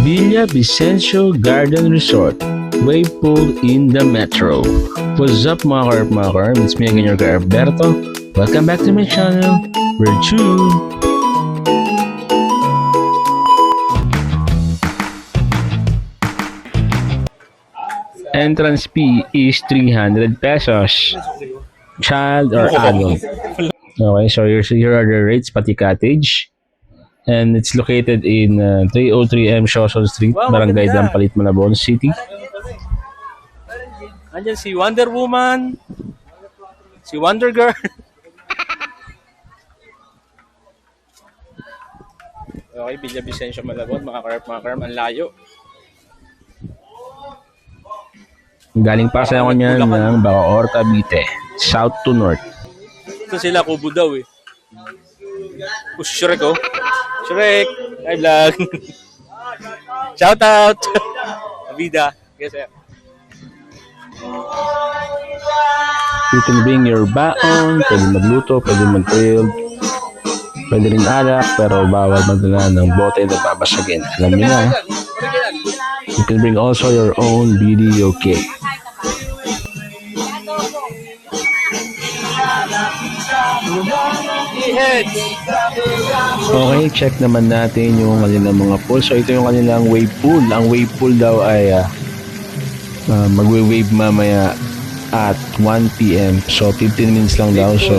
Villa Vicencio Garden Resort, wave pool in the metro. What's up mga ka-Arp? It's me again, your ka-Arberto. Welcome back to my channel, Virtue. Entrance fee is 300 pesos. Child or adult. Okay, so here are the rates, pati cottage. And it's located in 303M Shoson Street, Barangay Dampalit, Malabon City. Andyan si Wonder Woman, si Wonder Girl. Okay, Villa Vicencio, Malabon, mga karp, ang layo. Galing pa sa ako niyan ng Bacoor, Cavite, south to north. Ito sila, Kubo daw eh. Push Shrek oh. Shrek, hi vlog. Shout out. Avida. Yes, sir. You can bring your baon, pwede magluto, pwede mag-grill, pwede rin alak, pero bawal magdala ng bote na babasagin. Alam niyo na. You can bring also your own video cake. Okay, check naman natin yung kanilang mga pool. So ito yung kanilang wave pool. Ang wave pool daw ay magwe-wave mamaya at 1 PM. So 15 minutes lang daw. So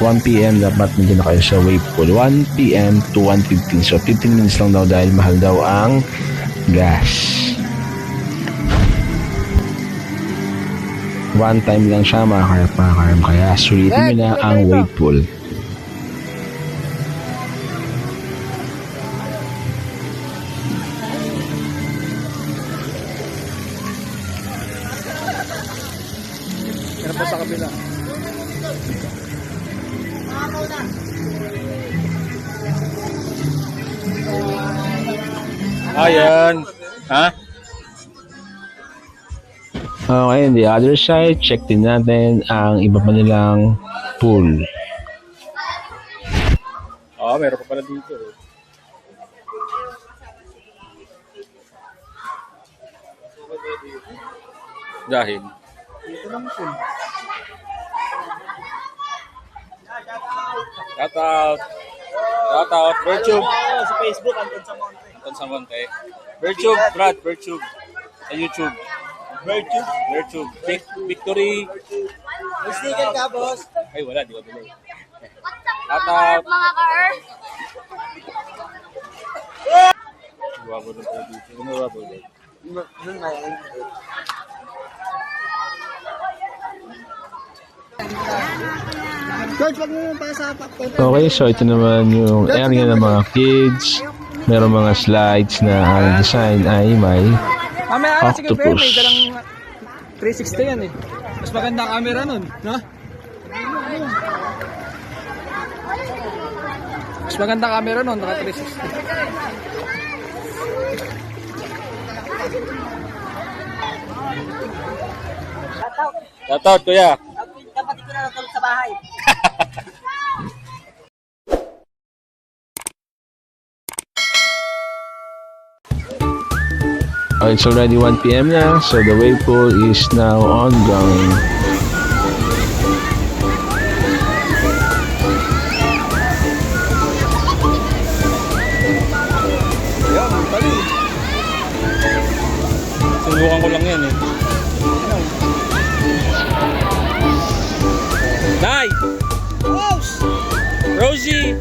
1 PM dapat nandiyan na kayo sa wave pool. 1 PM to 1:15. So 15 minutes lang daw dahil mahal daw ang gas. One time lang siya mga karap, kaya sulitin nyo na ang wave pool. Meron pa sa kabila. Ayan. Ha? Okay, on the other side, check din natin ang iba pa nilang pool. Meron pa pala dito eh. Dahil dito lang po. Shout out. Shout out. Virtue. Sa Facebook, Anton Samonte. Virtue, Brad. Virtue. Sa YouTube. Virtue. Victory. May sticker ka, boss? Ay, wala. Di ko bilay. What's up, mga ka-Arp? Wabo na po dito. Ano wabo dito? George, wag mo yung pasapak ko. Okay, so ito naman yung area ng mga kids. Meron mga slides na ang design ay may octopus. May dalang 360 yan eh. Mas maganda camera nun, no? Mas maganda camera nun, naka 360. Shout out, kuya. Dapat ko na natulog sa bahay. Okay, it's already 1 PM na, so the wave pool is now ongoing. Subukan ko lang yan eh. Nay! Rosie!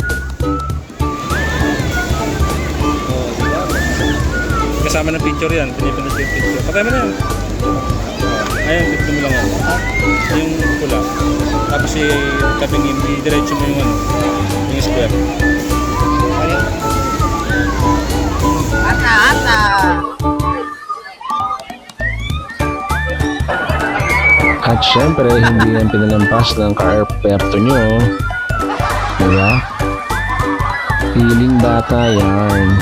Kasama ng picture yan. Pinipinit yung picture. Patay mo na yan. Ayan, dito mo lang yan. Yung pula. Tapos tabing i-diretso mo yung ano. Yung square. Ayan. Ata! At syempre, hindi yan pinalampas ng ka-Arperto nyo. Diba? Feeling bata yan.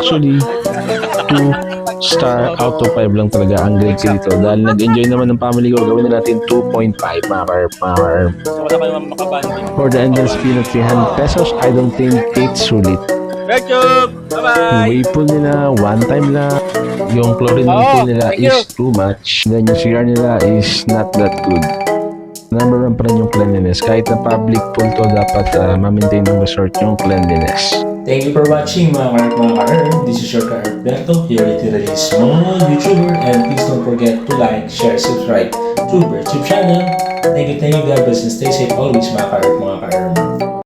Actually, 2 star out of 5 lang talaga ang grade ko dito. Dahil nag-enjoy naman ng family ko, gawin na natin 2.5 mga ka-herb. So, wala kayo makabanding. For the endless fee na 300 pesos, I don't think it's sulit. Bertube! Yung Bye-bye! wave pool nila, one time lang. Yung chlorine pool nila is too much. Then yung CR nila is not that good. Number 1 pa rin yung cleanliness. Kahit na public pool to, dapat ma-maintain ng resort yung cleanliness. Thank you for watching mga ka-herb. This is your ka-herb Beto, here with today's small YouTuber, and please don't forget to like, share, subscribe to Bertube channel. Thank you, God bless, and stay safe always mga ka-herb.